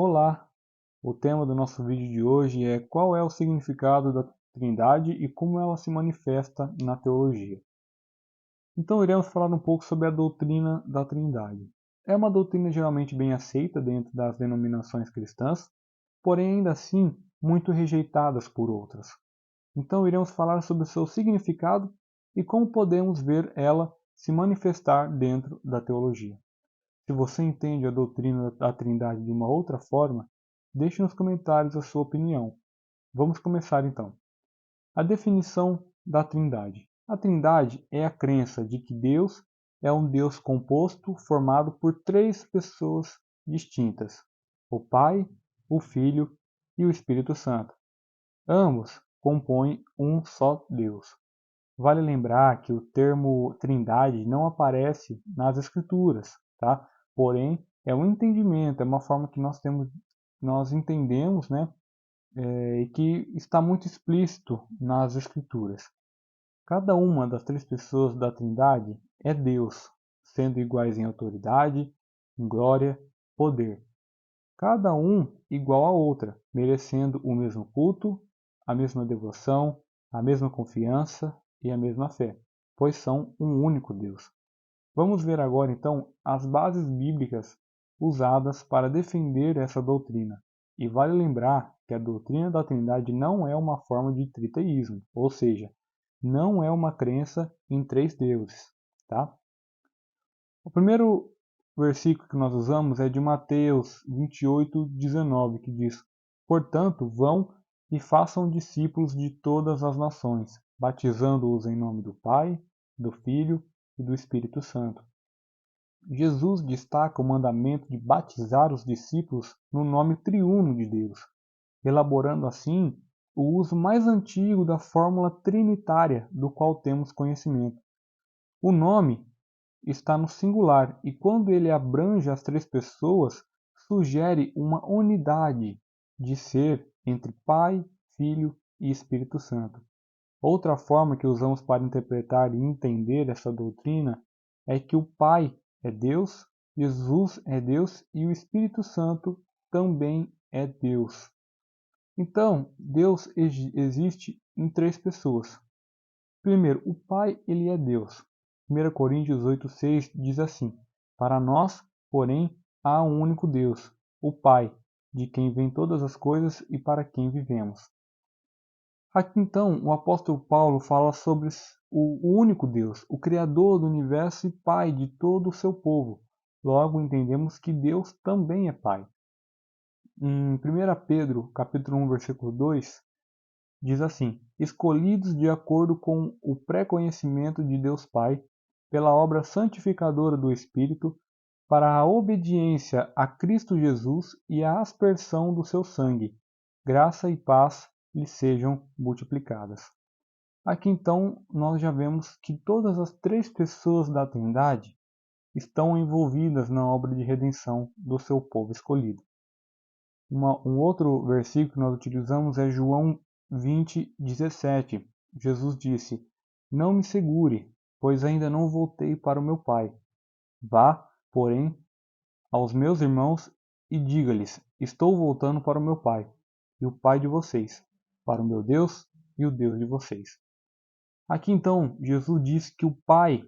Olá! O tema do nosso vídeo de hoje é qual é o significado da Trindade e como ela se manifesta na teologia. Então iremos falar um pouco sobre a doutrina da Trindade. É uma doutrina geralmente bem aceita dentro das denominações cristãs, porém ainda assim muito rejeitadas por outras. Então iremos falar sobre o seu significado e como podemos ver ela se manifestar dentro da teologia. Se você entende a doutrina da Trindade de uma outra forma, deixe nos comentários a sua opinião. Vamos começar então. A definição da Trindade. A Trindade é a crença de que Deus é um Deus composto, formado por três pessoas distintas: o Pai, o Filho e o Espírito Santo. Ambos compõem um só Deus. Vale lembrar que o termo Trindade não aparece nas Escrituras, tá? Porém, é um entendimento, é uma forma que nós entendemos, né? E que está muito explícito nas Escrituras. Cada uma das três pessoas da Trindade é Deus, sendo iguais em autoridade, em glória, poder. Cada um igual à outra, merecendo o mesmo culto, a mesma devoção, a mesma confiança e a mesma fé, pois são um único Deus. Vamos ver agora então as bases bíblicas usadas para defender essa doutrina. E vale lembrar que a doutrina da Trindade não é uma forma de triteísmo, ou seja, não é uma crença em três deuses, tá? O primeiro versículo que nós usamos é de Mateus 28:19, que diz: Portanto, vão e façam discípulos de todas as nações, batizando-os em nome do Pai, do Filho e do Espírito Santo. Jesus destaca o mandamento de batizar os discípulos no nome triuno de Deus, elaborando assim o uso mais antigo da fórmula trinitária do qual temos conhecimento. O nome está no singular e quando ele abrange as três pessoas, sugere uma unidade de ser entre Pai, Filho e Espírito Santo. Outra forma que usamos para interpretar e entender essa doutrina é que o Pai é Deus, Jesus é Deus e o Espírito Santo também é Deus. Então, Deus existe em três pessoas. Primeiro, o Pai, ele é Deus. 1 Coríntios 8:6 diz assim: Para nós, porém, há um único Deus, o Pai, de quem vêm todas as coisas e para quem vivemos. Aqui então, o apóstolo Paulo fala sobre o único Deus, o Criador do universo e Pai de todo o seu povo. Logo, entendemos que Deus também é Pai. Em 1 Pedro, capítulo 1, versículo 2, diz assim: escolhidos de acordo com o pré-conhecimento de Deus Pai, pela obra santificadora do Espírito, para a obediência a Cristo Jesus e a aspersão do seu sangue, graça e paz lhe sejam multiplicadas. Aqui então nós já vemos que todas as três pessoas da Trindade estão envolvidas na obra de redenção do seu povo escolhido. Um outro versículo que nós utilizamos é João 20:17. Jesus disse: Não me segure, pois ainda não voltei para o meu Pai. Vá, porém, aos meus irmãos e diga-lhes: Estou voltando para o meu Pai, e o Pai de vocês, para o meu Deus e o Deus de vocês. Aqui então, Jesus diz que o Pai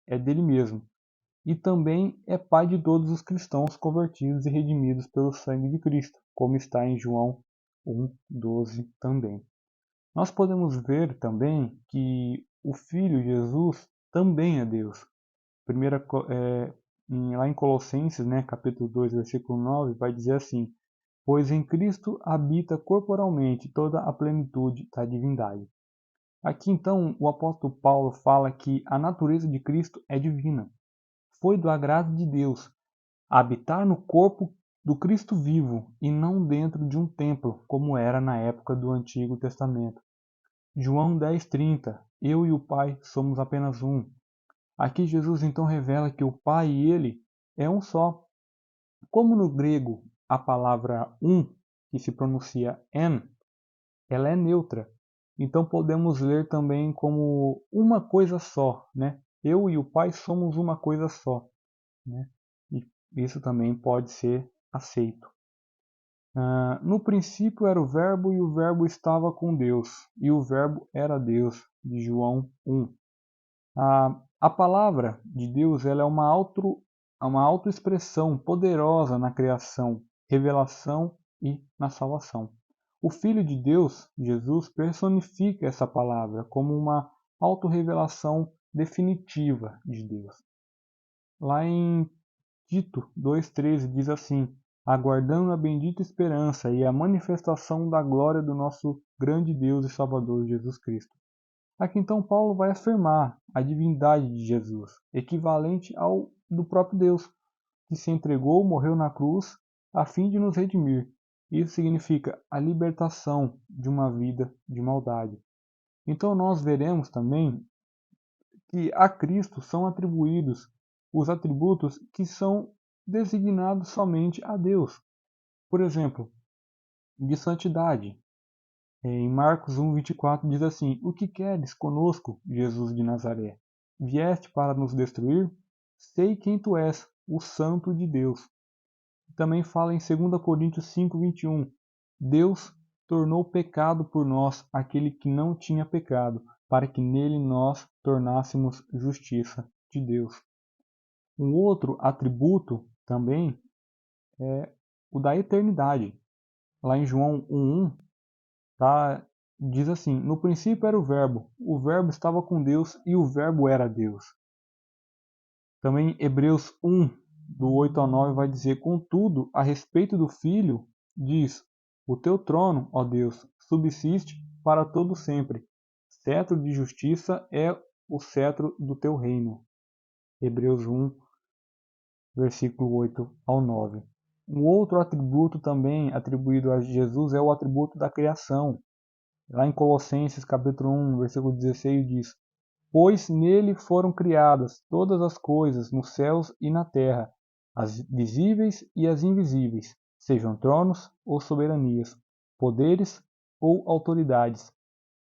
é dele mesmo e também é Pai de todos os cristãos convertidos e redimidos pelo sangue de Cristo, como está em João 1:12 também. Nós podemos ver também que o Filho Jesus também é Deus. Lá em Colossenses, né, capítulo 2, versículo 9, vai dizer assim: Pois em Cristo habita corporalmente toda a plenitude da divindade. Aqui então o apóstolo Paulo fala que a natureza de Cristo é divina. Foi do agrado de Deus habitar no corpo do Cristo vivo e não dentro de um templo, como era na época do Antigo Testamento. João 10:30 Eu e o Pai somos apenas um. Aqui Jesus então revela que o Pai e ele é um só. Como no grego a palavra um, que se pronuncia en, ela é neutra. Então podemos ler também como uma coisa só, né? Eu e o Pai somos uma coisa só, né? E isso também pode ser aceito. No princípio era o Verbo e o Verbo estava com Deus, e o Verbo era Deus, de João 1. A palavra de Deus ela é uma autoexpressão poderosa na criação, revelação e na salvação. O Filho de Deus, Jesus, personifica essa palavra como uma autorrevelação definitiva de Deus. Lá em Tito 2,13 diz assim: aguardando a bendita esperança e a manifestação da glória do nosso grande Deus e Salvador Jesus Cristo. Aqui então Paulo vai afirmar a divindade de Jesus, equivalente ao do próprio Deus, que se entregou, morreu na cruz, a fim de nos redimir. Isso significa a libertação de uma vida de maldade. Então nós veremos também que a Cristo são atribuídos os atributos que são designados somente a Deus. Por exemplo, de santidade. Em Marcos 1,24 diz assim: o que queres conosco, Jesus de Nazaré? Vieste para nos destruir? Sei quem tu és, o Santo de Deus. Também fala em 2 Coríntios 5,21: Deus tornou pecado por nós aquele que não tinha pecado, para que nele nós tornássemos justiça de Deus. Um outro atributo também é o da eternidade. Lá em João 1,1, tá? Diz assim: no princípio era o Verbo estava com Deus e o Verbo era Deus. Também Hebreus 1, do 8 ao 9, vai dizer: contudo, a respeito do Filho, diz: o teu trono, ó Deus, subsiste para todo sempre. Cetro de justiça é o cetro do teu reino. Hebreus 1, versículo 8 ao 9. Um outro atributo também atribuído a Jesus é o atributo da criação. Lá em Colossenses capítulo 1, versículo 16 diz: pois nele foram criadas todas as coisas nos céus e na terra, as visíveis e as invisíveis, sejam tronos ou soberanias, poderes ou autoridades.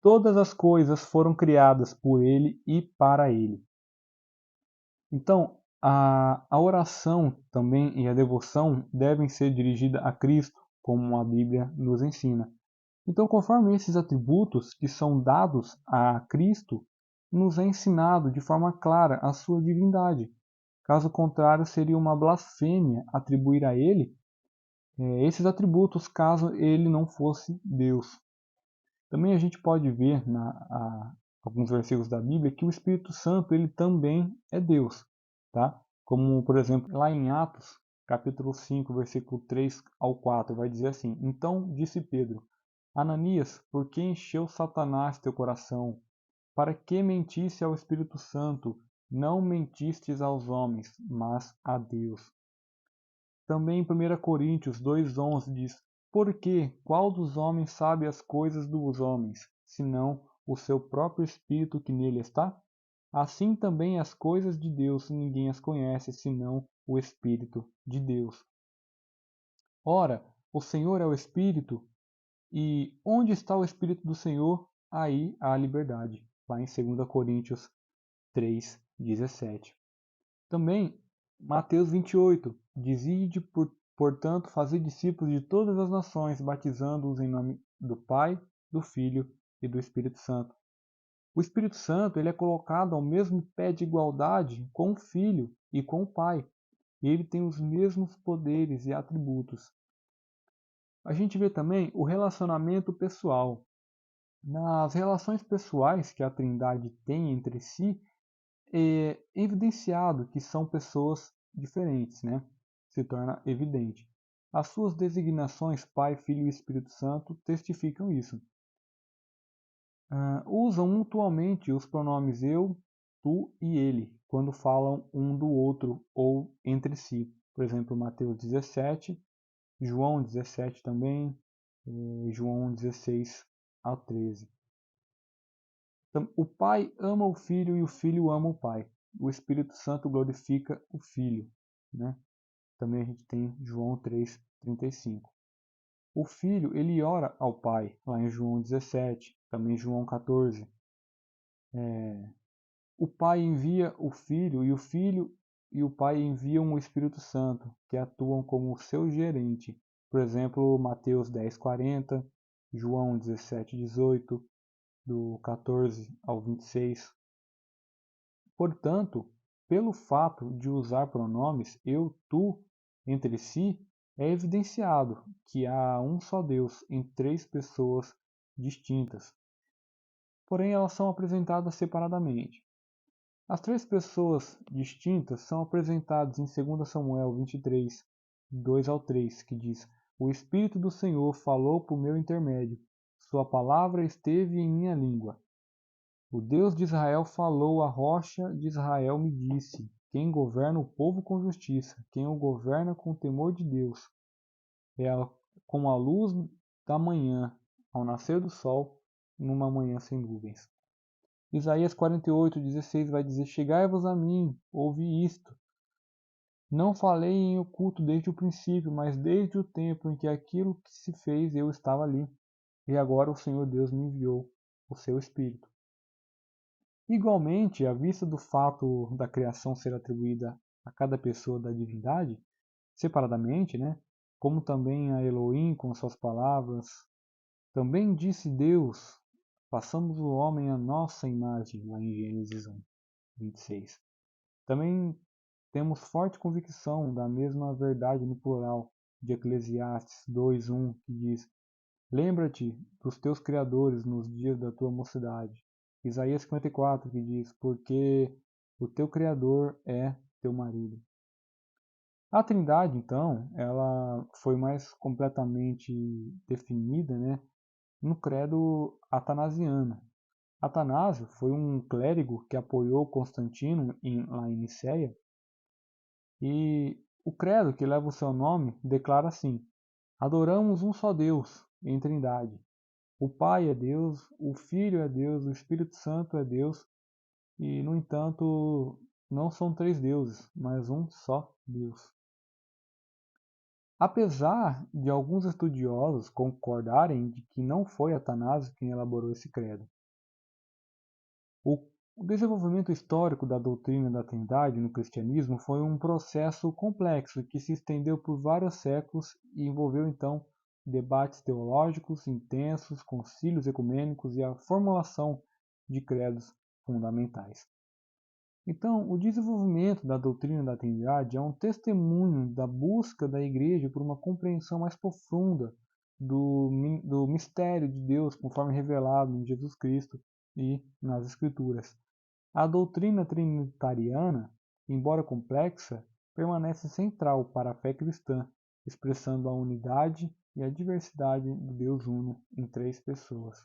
Todas as coisas foram criadas por ele e para ele. Então, a oração também e a devoção devem ser dirigidas a Cristo, como a Bíblia nos ensina. Então, conforme esses atributos que são dados a Cristo, nos é ensinado de forma clara a sua divindade. Caso contrário, seria uma blasfêmia atribuir a ele esses atributos caso ele não fosse Deus. Também a gente pode ver alguns versículos da Bíblia que o Espírito Santo ele também é Deus, tá? Como, por exemplo, lá em Atos, capítulo 5, versículo 3 ao 4, vai dizer assim: então disse Pedro: Ananias, por que encheu Satanás teu coração? Para que mentisse ao Espírito Santo? Não mentistes aos homens, mas a Deus. Também em 1 Coríntios 2,11 diz: porque qual dos homens sabe as coisas dos homens, senão o seu próprio Espírito que nele está? Assim também as coisas de Deus ninguém as conhece, senão o Espírito de Deus. Ora, o Senhor é o Espírito, e onde está o Espírito do Senhor, aí há liberdade. Lá em 2 Coríntios 3,17. Também, Mateus 28, diz: ide, portanto, fazer discípulos de todas as nações, batizando-os em nome do Pai, do Filho e do Espírito Santo. O Espírito Santo ele é colocado ao mesmo pé de igualdade com o Filho e com o Pai. E ele tem os mesmos poderes e atributos. A gente vê também o relacionamento pessoal. Nas relações pessoais que a Trindade tem entre si, é evidenciado que são pessoas diferentes, né? Se torna evidente. As suas designações Pai, Filho e Espírito Santo testificam isso. Usam mutuamente os pronomes eu, tu e ele, quando falam um do outro ou entre si. Por exemplo, Mateus 17, João 17 também, João 16 a 13. Então, o Pai ama o Filho e o Filho ama o Pai. O Espírito Santo glorifica o Filho, né? Também a gente tem João 3,35. O Filho, ele ora ao Pai, lá em João 17, também João 14. O Pai envia o Filho e o Pai enviam o Espírito Santo, que atuam como seu gerente. Por exemplo, Mateus 10:40, João 17:18, do 14 ao 26. Portanto, pelo fato de usar pronomes eu, tu entre si, é evidenciado que há um só Deus em três pessoas distintas, porém elas são apresentadas separadamente. As três pessoas distintas são apresentadas em 2 Samuel 23, 2 ao 3, que diz: O Espírito do Senhor falou por meu intermédio, sua palavra esteve em minha língua. O Deus de Israel falou, a rocha de Israel me disse: Quem governa o povo com justiça, quem o governa com o temor de Deus, como a luz da manhã, ao nascer do sol, numa manhã sem nuvens. Isaías 48:16 vai dizer: Chegai-vos a mim, ouvi isto. Não falei em oculto desde o princípio, mas desde o tempo em que aquilo que se fez eu estava ali. E agora o Senhor Deus me enviou o seu Espírito. Igualmente, à vista do fato da criação ser atribuída a cada pessoa da divindade, separadamente, como também a Elohim com suas palavras, também disse Deus: façamos o homem à nossa imagem, lá em Gênesis 1:26. Também temos forte convicção da mesma verdade no plural de Eclesiastes 2:1, que diz: Lembra-te dos teus criadores nos dias da tua mocidade. Isaías 54, que diz: Porque o teu Criador é teu marido. A Trindade, então, ela foi mais completamente definida, no credo atanasiano. Atanásio foi um clérigo que apoiou Constantino lá em Nicéia, e o credo que leva o seu nome declara assim: Adoramos um só Deus em Trindade. O Pai é Deus, o Filho é Deus, o Espírito Santo é Deus, e, no entanto, não são três deuses, mas um só Deus. Apesar de alguns estudiosos concordarem de que não foi Atanásio quem elaborou esse credo, o desenvolvimento histórico da doutrina da Trindade no cristianismo foi um processo complexo que se estendeu por vários séculos e envolveu então debates teológicos intensos, concílios ecumênicos e a formulação de credos fundamentais. Então, o desenvolvimento da doutrina da Trindade é um testemunho da busca da Igreja por uma compreensão mais profunda do mistério de Deus conforme revelado em Jesus Cristo e nas Escrituras. A doutrina trinitariana, embora complexa, permanece central para a fé cristã, expressando a unidade e a diversidade do Deus Uno em três pessoas.